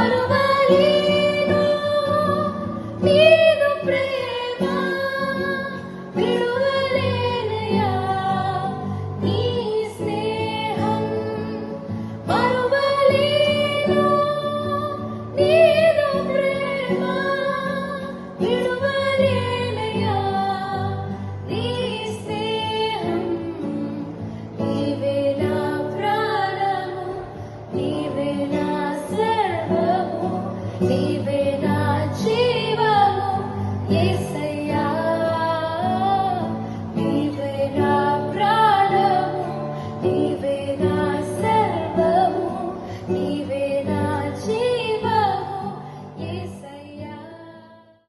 మరువలేను నీదు ప్రేమ విడువలేనయ్యా నీ స్నేహం మరువలేను నీదు ప్రేమ విడువలేనయ్యా నీ స్నేహం నీవే నా ప్రాణము నీవే నా సర్వము నీవే నా జీవము యేసయ్యా నీవే నా ప్రాణము నీవే నా సర్వము నీవే